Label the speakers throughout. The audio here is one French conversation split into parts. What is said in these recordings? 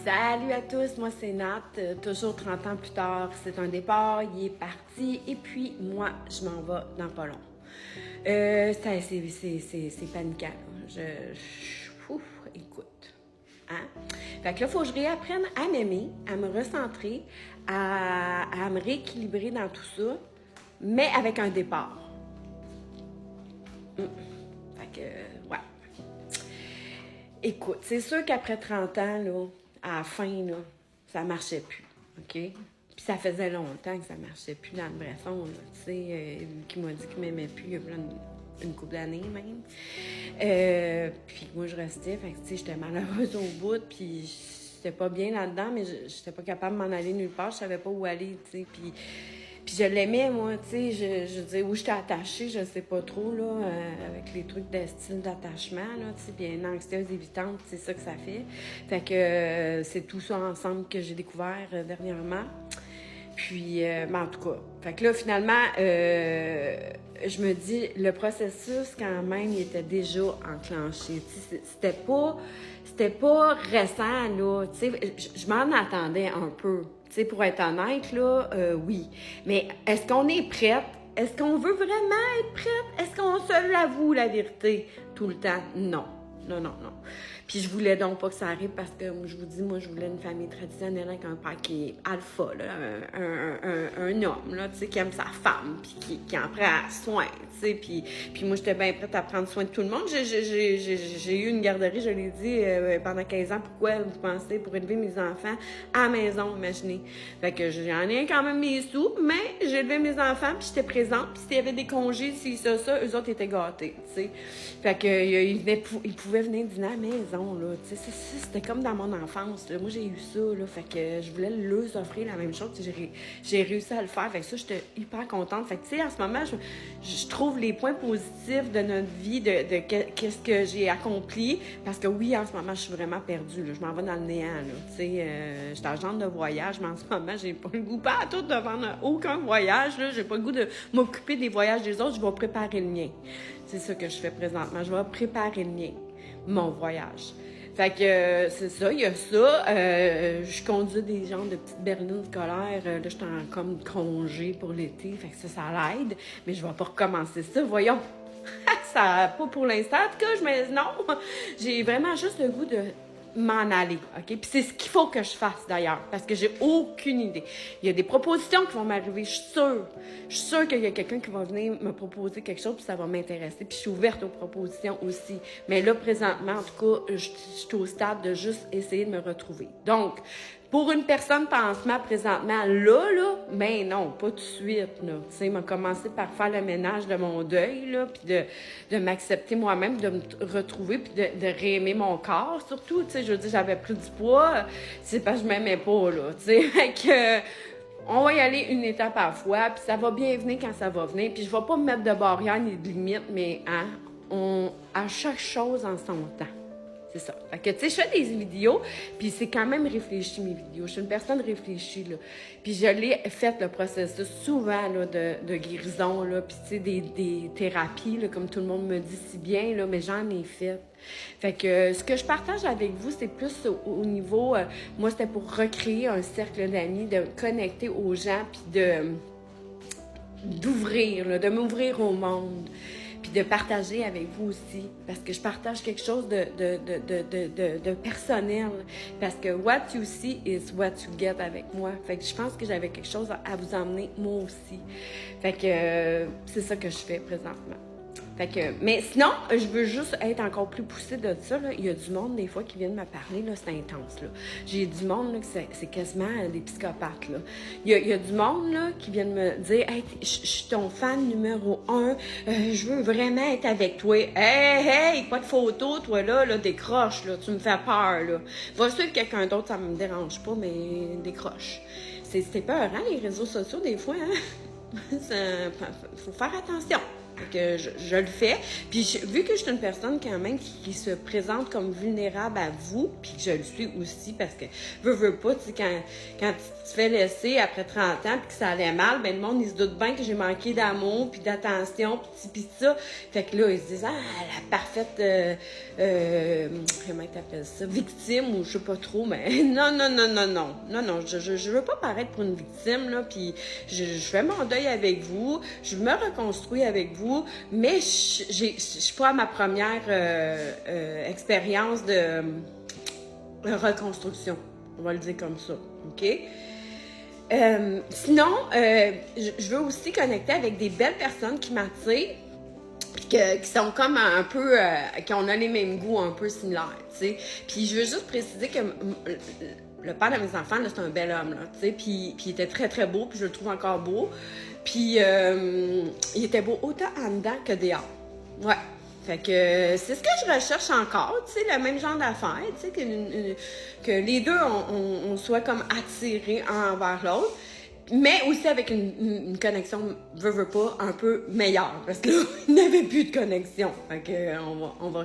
Speaker 1: Salut à tous, moi c'est Nat, toujours 30 ans plus tard, c'est un départ, il est parti et puis moi je m'en vais dans pas long. C'est paniquant, ouf, écoute, hein? Fait que là, il faut que je réapprenne à m'aimer, à me recentrer, à me rééquilibrer dans tout ça, mais avec un départ. Fait que, ouais. Écoute, c'est sûr qu'après 30 ans, là, à la fin, là, ça marchait plus, OK? Puis ça faisait longtemps que ça marchait plus dans le vrai fond, là, tu sais, qui m'a dit qu'il m'aimait plus il y a une couple d'années même. Puis moi, je restais, fait que, tu sais, j'étais malheureuse au bout, puis j'étais pas bien là-dedans, mais j'étais pas capable de m'en aller nulle part, je savais pas où aller, tu sais, puis je l'aimais, moi, tu sais, je disais où j'étais attachée, je sais pas trop, là, avec les trucs de style d'attachement, là, tu sais, puis une anxieuse évitante, c'est ça que ça fait. Fait que c'est tout ça ensemble que j'ai découvert dernièrement. Puis, en tout cas, fait que là, finalement, je me dis, le processus, quand même, il était déjà enclenché. C'était pas récent, là, tu sais, je m'en attendais un peu. Tu sais, pour être honnête, là, oui. Mais est-ce qu'on est prête? Est-ce qu'on veut vraiment être prête? Est-ce qu'on se l'avoue, la vérité, tout le temps? Non. Non. Puis je voulais donc pas que ça arrive parce que, je vous dis, moi, je voulais une famille traditionnelle avec un père qui est alpha, là, un homme, là, tu sais, qui aime sa femme, puis qui en prend soin, tu sais. Puis moi, j'étais bien prête à prendre soin de tout le monde. J'ai eu une garderie, je l'ai dit, pendant 15 ans. Pourquoi vous pensez? Pour élever mes enfants à la maison, imaginez. Fait que j'en ai quand même mes sous, mais j'ai élevé mes enfants, puis j'étais présente. Puis s'il y avait des congés, si ça, eux autres étaient gâtés, tu sais. Fait que ils pouvaient venir dîner à la maison, là. Tu sais, c'était comme dans mon enfance, là. Moi, j'ai eu ça, là. Fait que je voulais leur offrir la même chose. J'ai réussi à le faire. Fait que ça, j'étais hyper contente. Fait que, tu sais, en ce moment, je trouve les points positifs de notre vie, de qu'est-ce que j'ai accompli. Parce que oui, en ce moment, je suis vraiment perdue, là. Je m'en vais dans le néant, là. Tu sais, je suis agente de voyage, mais en ce moment, j'ai pas le goût, pas à tout de vendre aucun voyage, là. J'ai pas le goût de m'occuper des voyages des autres. Je vais préparer le mien. C'est ça que je fais présentement. Je vais préparer le mien, mon voyage. Fait que c'est ça, il y a ça. Je conduis des genres de petites berlines scolaires. Là, je suis en comme congé pour l'été. Fait que ça l'aide. Mais je vais pas recommencer ça, voyons. Ça, pas pour l'instant, en tout cas, mais non. J'ai vraiment juste le goût de m'en aller, OK? Puis c'est ce qu'il faut que je fasse, d'ailleurs, parce que j'ai aucune idée. Il y a des propositions qui vont m'arriver, je suis sûre. Je suis sûre qu'il y a quelqu'un qui va venir me proposer quelque chose, puis ça va m'intéresser. Puis je suis ouverte aux propositions aussi. Mais là, présentement, en tout cas, je suis au stade de juste essayer de me retrouver. Donc, pour une personne pansement présentement, là, ben non, pas tout de suite, là. Tu sais, m'a commencé par faire le ménage de mon deuil, là, puis de m'accepter moi-même, de me retrouver, puis de réaimer mon corps, surtout, tu sais, je veux dire, j'avais pris du poids, c'est parce que je m'aimais pas, là, tu sais, fait que on va y aller une étape à la fois, puis ça va bien venir quand ça va venir, puis je vais pas me mettre de barrière ni de limite, mais, à chaque chose en son temps. C'est ça. Fait que, tu sais, je fais des vidéos, puis c'est quand même réfléchi, mes vidéos. Je suis une personne réfléchie, là. Puis je l'ai fait, le processus, souvent, là, de guérison, là, puis, tu sais, des thérapies, là, comme tout le monde me dit si bien, là, mais j'en ai fait. Fait que ce que je partage avec vous, c'est plus au niveau... moi, c'était pour recréer un cercle d'amis, de connecter aux gens, puis d'ouvrir, là, de m'ouvrir au monde. Puis de partager avec vous aussi, parce que je partage quelque chose de personnel, parce que what you see is what you get avec moi. Fait que je pense que j'avais quelque chose à vous emmener, moi aussi. Fait que c'est ça que je fais présentement. Fait que, mais sinon, je veux juste être encore plus poussée de ça, là. Il y a du monde, des fois, qui viennent me parler, là, c'est intense, là. J'ai du monde, là, que c'est quasiment des psychopathes, là. Il y a du monde, là, qui viennent me dire « Hey, je suis ton fan numéro 1, je veux vraiment être avec toi. Hey, pas de photo, toi, là, décroche, là, tu me fais peur, là. Va suivre quelqu'un d'autre, ça me dérange pas, mais décroche. » C'est peur, hein, les réseaux sociaux, des fois, hein? Faut faire attention. que je le fais. Puis vu que je suis une personne quand même qui se présente comme vulnérable à vous, puis que je le suis aussi parce que veux pas, tu sais, quand tu te fais laisser après 30 ans puis que ça allait mal, ben le monde, il se doute bien que j'ai manqué d'amour puis d'attention puis ça. Fait que là, ils se disent, ah, la parfaite, comment t'appelles ça, victime ou je sais pas trop, mais non, je veux pas paraître pour une victime, là, puis je fais mon deuil avec vous, je me reconstruis avec vous, mais je suis pas à ma première expérience de reconstruction, on va le dire comme ça, OK? Sinon, je veux aussi connecter avec des belles personnes qui m'attirent, qui sont comme un peu, qu'on a les mêmes goûts un peu similaires, tu sais. Puis je veux juste préciser que le père de mes enfants, là, c'est un bel homme, là, tu sais, puis il était très, très beau, puis je le trouve encore beau. Puis il était beau autant en dedans que dehors. Ouais. Fait que c'est ce que je recherche encore, tu sais, le même genre d'affaires, tu sais, que les deux, on soit comme attirés un envers l'autre. Mais aussi avec une connexion, veux pas, un peu meilleure. Parce que là, il n'y avait plus de connexion. Fait que, on va...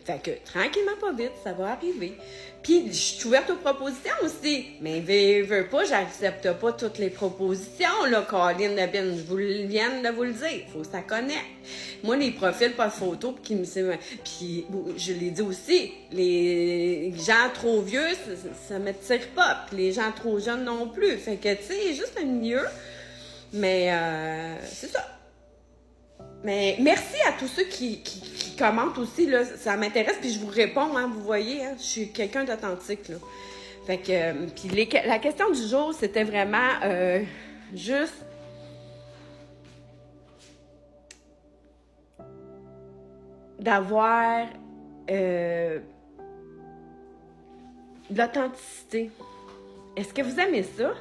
Speaker 1: Fait que, tranquillement, pas vite, ça va arriver. Puis, je suis ouverte aux propositions aussi. Mais, veux pas, j'accepte pas toutes les propositions, là, Colin de Ben. Je viens de vous le dire. Faut que ça connecte. Moi, les profils, pas de photos, puis je l'ai dit aussi, les gens trop vieux, ça m'attire pas. Puis les gens trop jeunes non plus. Fait que, tu sais, juste un milieu. Mais, c'est ça. Mais merci à tous ceux qui commentent aussi, là, ça m'intéresse, puis je vous réponds, hein, vous voyez, hein, je suis quelqu'un d'authentique, là. Fait que, puis la question du jour, c'était vraiment juste d'avoir de l'authenticité. Est-ce que vous aimez ça?